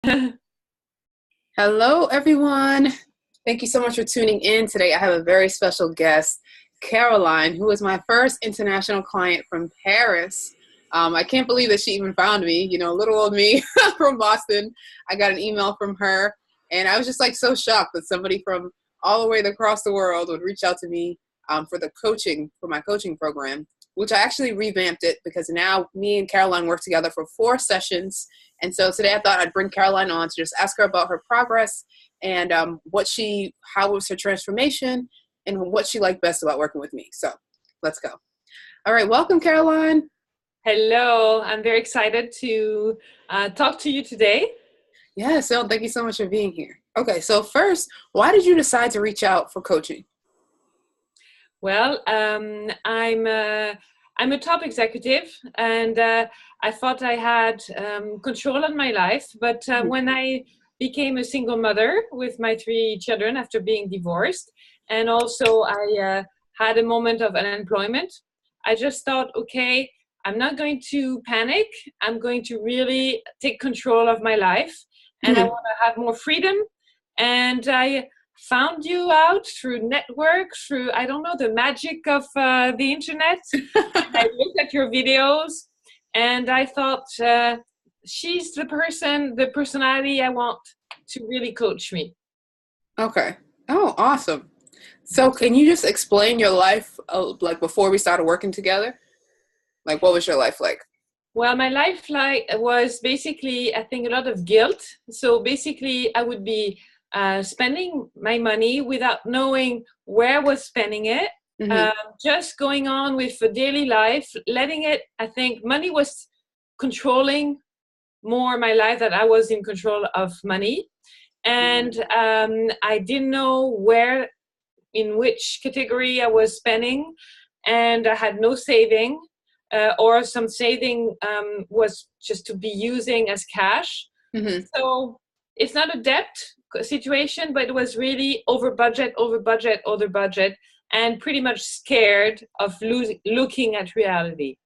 Hello, everyone. Thank you so much for tuning in today. I have a very special guest, Caroline, who is my first international client from Paris. I can't believe that she even found me, little old me from Boston. I got an email from her, and I was just like so shocked that somebody from all the way across the world would reach out to me for my coaching program, which I actually revamped it because now me and Caroline work together for 4 sessions. And so today I thought I'd bring Caroline on to just ask her about her progress and how was her transformation and what she liked best about working with me. So let's go. All right. Welcome, Caroline. Hello, I'm very excited to talk to you today. Yeah, so thank you so much for being here. Okay, so first, why did you decide to reach out for coaching? Well, I'm a top executive, and I thought I had control on my life. But when I became a single mother with my 3 children after being divorced, and also I had a moment of unemployment, I just thought, okay, I'm not going to panic. I'm going to really take control of my life, and I want to have more freedom. And I found you out through network, through, I don't know, the magic of the internet. I looked at your videos and I thought, she's the personality I want to really coach me. Okay. Oh, awesome. So can you just explain your life, like before we started working together? Like, what was your life like? Well, my life was basically, I think, a lot of guilt. So basically, I would be spending my money without knowing where I was spending it, just going on with the daily life, letting it, I think money was controlling more my life than I was in control of money. And I didn't know in which category I was spending, and I had no saving. Or some saving was just to be using as cash. So it's not a debt situation, but it was really over budget, and pretty much scared of looking at reality.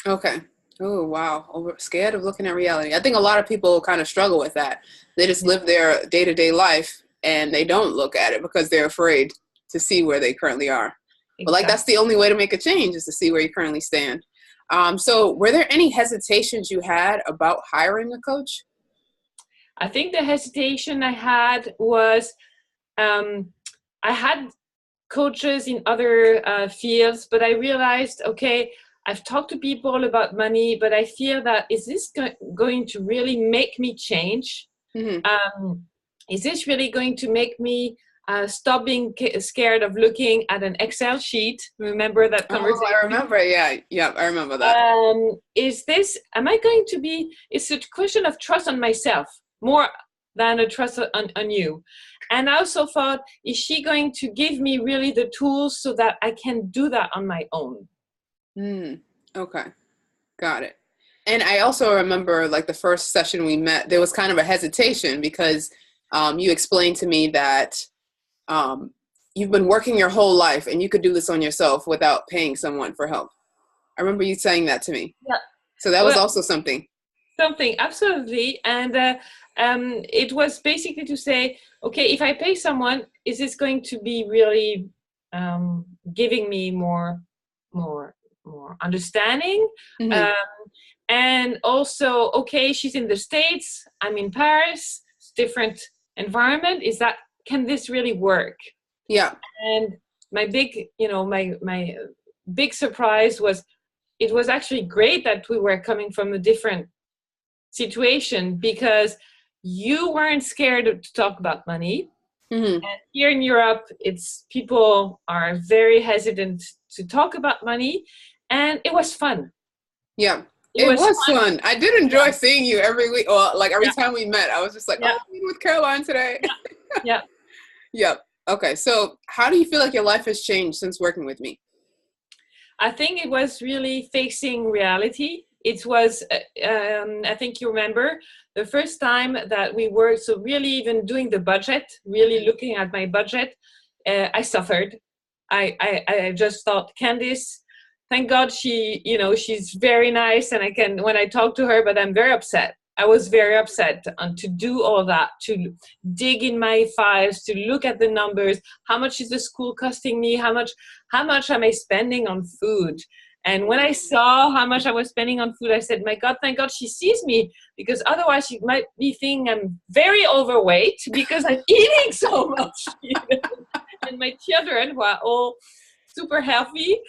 Okay. Oh, wow. Scared of looking at reality. I think a lot of people kind of struggle with that. They just live their day-to-day life and they don't look at it because they're afraid to see where they currently are. But like, that's the only way to make a change is to see where you currently stand. So were there any hesitations you had about hiring a coach? I think the hesitation I had was I had coaches in other fields, but I realized, okay, I've talked to people about money, but I feel that is this going to really make me change? Is this really going to make me stop being scared of looking at an Excel sheet? Remember that conversation? Oh, I remember. Yeah, I remember that. It's a question of trust on myself more than a trust on you. And I also thought, is she going to give me really the tools so that I can do that on my own? Okay, got it. And I also remember like the first session we met, there was kind of a hesitation because you explained to me that you've been working your whole life and you could do this on yourself without paying someone for help. I remember you saying that to me. Yeah. So that was also something. Something, absolutely. And it was basically to say, okay, if I pay someone, is this going to be really giving me more understanding? And also, okay, she's in the States, I'm in Paris, it's different environment. Can this really work? Yeah. And my big, my big surprise was, it was actually great that we were coming from a different situation because you weren't scared to talk about money. And here in Europe, people are very hesitant to talk about money, and it was fun. Yeah. It was fun. I did enjoy seeing you every week, or like every time we met. I was just like, I'm meeting with Caroline today. Yeah. Yep. Okay. So how do you feel like your life has changed since working with me? I think it was really facing reality. It was, I think you remember, the first time that we were, so really even doing the budget, really looking at my budget, I suffered. I just thought, Candice, thank God she's very nice, and when I talk to her, but I'm very upset. I was very upset to do all that, to dig in my files, to look at the numbers. How much is the school costing me? How much am I spending on food? And when I saw how much I was spending on food, I said, my God, thank God she sees me, because otherwise she might be thinking I'm very overweight because I'm eating so much. And my children, who are all super healthy,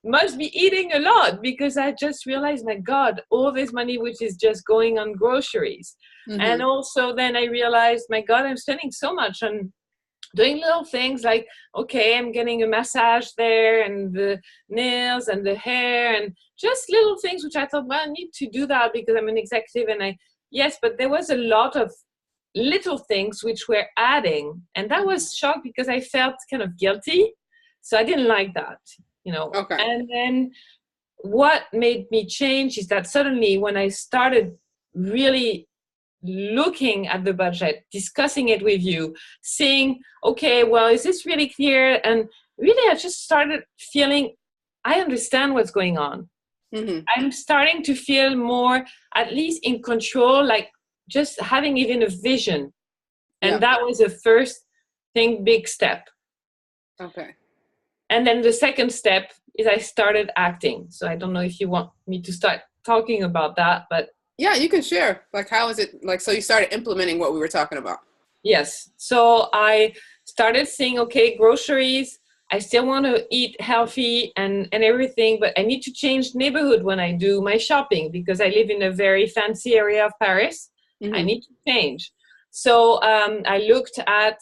must be eating a lot, because I just realized, my God, all this money which is just going on groceries. Mm-hmm. And also then I realized, my God, I'm spending so much on doing little things like, okay, I'm getting a massage there, and the nails and the hair, and just little things which I thought, well, I need to do that because I'm an executive. And yes, but there was a lot of little things which were adding. And that was shocked because I felt kind of guilty. So I didn't like that, Okay. And then what made me change is that suddenly when I started really looking at the budget, discussing it with you, saying, okay, well, is this really clear? And really, I just started feeling, I understand what's going on. Mm-hmm. I'm starting to feel more, at least in control, like just having even a vision. And that was the first thing, big step. Okay. And then the second step is I started acting. So I don't know if you want me to start talking about that, but yeah, you can share. Like, how is it? Like, so you started implementing what we were talking about. Yes. So I started saying, okay, groceries, I still want to eat healthy and everything, but I need to change neighborhood when I do my shopping, because I live in a very fancy area of Paris. Mm-hmm. I need to change. So I looked at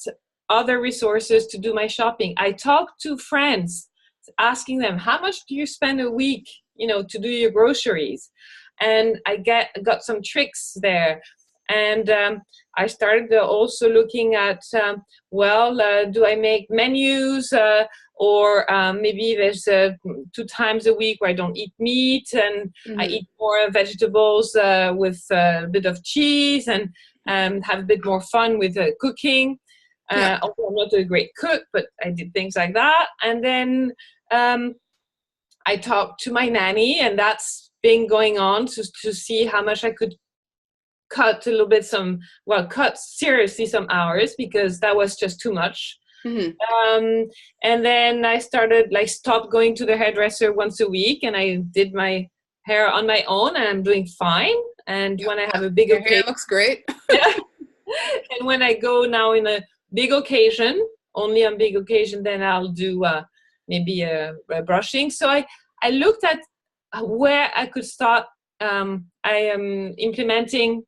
other resources to do my shopping. I talked to friends, asking them, how much do you spend a week, to do your groceries? And I got some tricks there. And I started also looking at, do I make menus or maybe there's 2 times a week where I don't eat meat, and mm-hmm. I eat more vegetables with a bit of cheese, and have a bit more fun with cooking. Although I'm not a great cook, but I did things like that. And then I talked to my nanny, and that's been going on to see how much I could cut a little bit cut seriously some hours, because that was just too much. Mm-hmm. And then I stopped going to the hairdresser once a week, and I did my hair on my own, and I'm doing fine. And when I have a big occasion, hair looks great. Yeah. And when I go now in a big occasion, only on big occasion, then I'll do maybe a brushing. So I looked at where I could start. I am implementing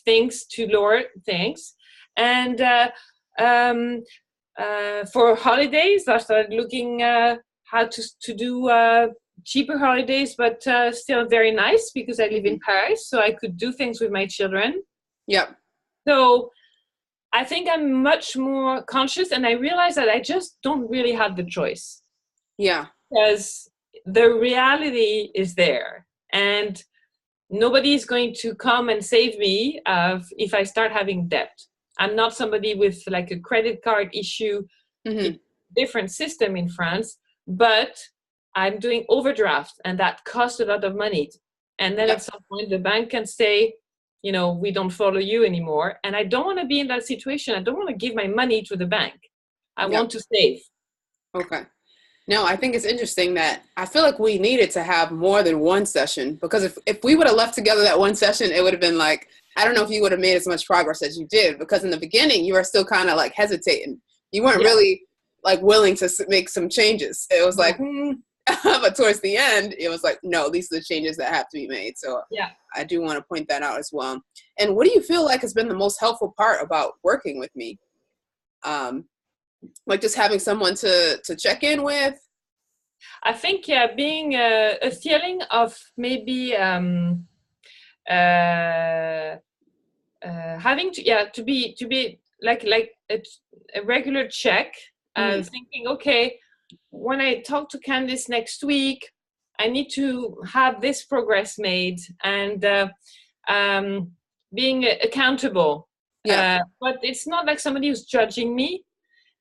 things to lower things. And for holidays, I started looking how to do cheaper holidays, but still very nice, because I live in Paris, so I could do things with my children. Yep. So I think I'm much more conscious, and I realize that I just don't really have the choice. Yeah. Because the reality is there, and nobody is going to come and save me if I start having debt. I'm not somebody with like a credit card issue. Mm-hmm. Different system in France, but I'm doing overdraft, and that costs a lot of money. And then at some point the bank can say, we don't follow you anymore. And I don't want to be in that situation. I don't want to give my money to the bank. I want to save. Okay. No, I think it's interesting that I feel like we needed to have more than one session, because if we would have left together that one session, it would have been like, I don't know if you would have made as much progress as you did, because in the beginning you were still kind of like hesitating. You weren't really like willing to make some changes. It was like, but towards the end, it was like, no, these are the changes that have to be made. So I do want to point that out as well. And what do you feel like has been the most helpful part about working with me? Like just having someone to check in with? I think, being a feeling of maybe having to be like a regular check, thinking, okay, when I talk to Candice next week, I need to have this progress made, and being accountable. But it's not like somebody who's judging me.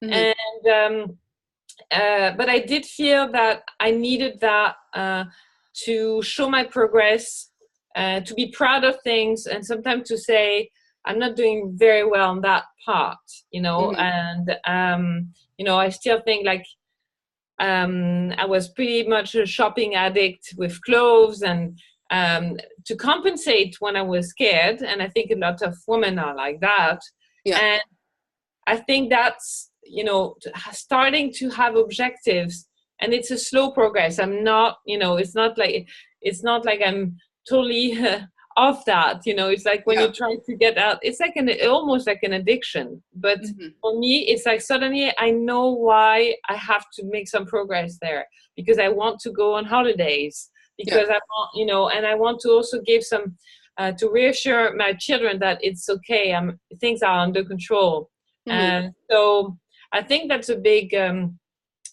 Mm-hmm. And but I did feel that I needed that to show my progress to be proud of things, and sometimes to say, I'm not doing very well on that part, and, I still think like, I was pretty much a shopping addict with clothes, and to compensate when I was scared. And I think a lot of women are like that. Yeah. And I think that's, starting to have objectives, and it's a slow progress. I'm not, it's not like I'm totally off that, it's like when you try to get out, it's like almost like an addiction. But for me, it's like suddenly I know why I have to make some progress there, because I want to go on holidays, because I want, and I want to also give some, to reassure my children that it's okay, things are under control. And so I think that's a big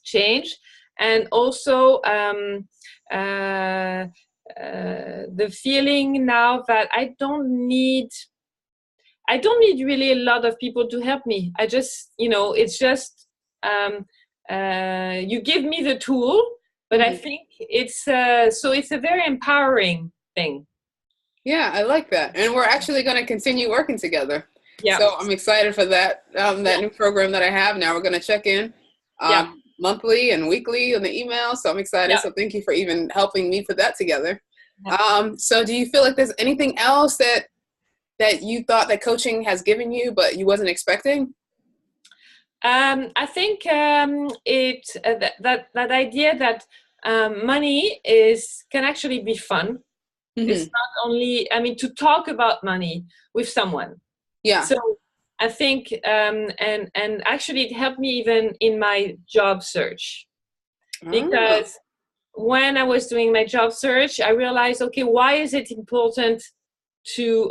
change. And also the feeling now that I don't need really a lot of people to help me. I just, it's just, you give me the tool, but I think it's, so it's a very empowering thing. Yeah, I like that. And we're actually going to continue working together. Yeah. So I'm excited for that, new program that I have now. We're going to check in monthly and weekly on the email. So I'm excited. So thank you for even helping me put that together. So do you feel like there's anything else that you thought that coaching has given you, but you wasn't expecting? I think that idea that money can actually be fun. It's not only, to talk about money with someone. Yeah. So I think, and actually it helped me even in my job search, because when I was doing my job search, I realized, okay, why is it important to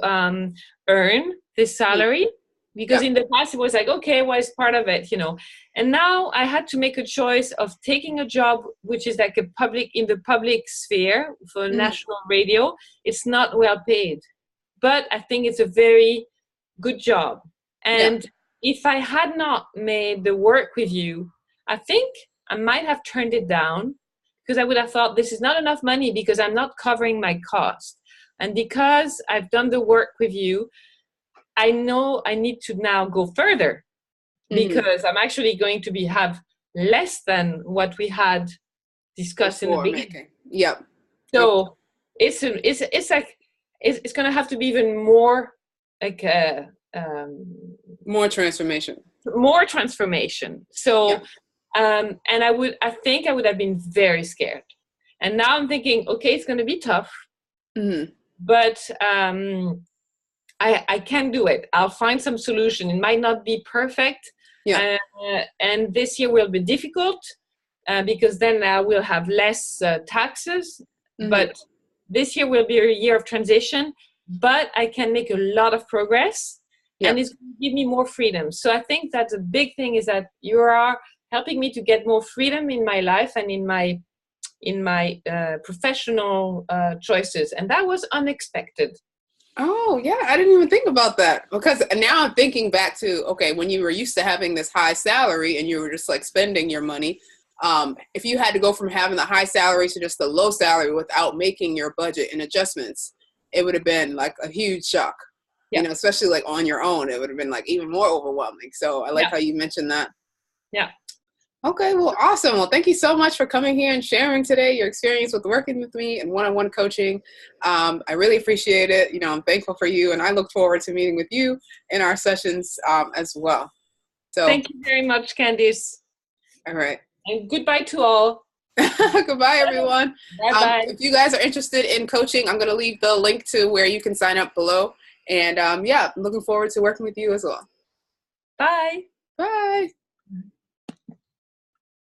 earn this salary? Because in the past it was like, okay, well, it's part of it, And now I had to make a choice of taking a job which is like in the public sphere for national radio. It's not well paid, but I think it's a very good job. And if I had not made the work with you, I think I might have turned it down, because I would have thought this is not enough money because I'm not covering my cost. And because I've done the work with you, I know I need to now go further, because I'm actually going to have less than what we had discussed in the beginning. Yep. So it's going to have to be even more like more transformation. So, and I think I would have been very scared. And now I'm thinking, okay, it's going to be tough, but I can do it. I'll find some solution. It might not be perfect. And this year will be difficult because then I will have less taxes. But this year will be a year of transition. But I can make a lot of progress, and it's going to give me more freedom. So I think that the big thing is that you are helping me to get more freedom in my life and in my professional choices. And that was unexpected. Oh, yeah. I didn't even think about that, because now I'm thinking back to, okay, when you were used to having this high salary and you were just like spending your money, if you had to go from having the high salary to just the low salary without making your budget and adjustments, it would have been like a huge shock, especially like on your own. It would have been like even more overwhelming. So I like how you mentioned that. Yeah. Okay, well, awesome. Well, thank you so much for coming here and sharing today your experience with working with me and one-on-one coaching. I really appreciate it. I'm thankful for you, and I look forward to meeting with you in our sessions as well. So thank you very much, Candice. All right. And goodbye to all. Goodbye, everyone. Bye-bye. If you guys are interested in coaching, I'm going to leave the link to where you can sign up below. And I'm looking forward to working with you as well. Bye. Bye.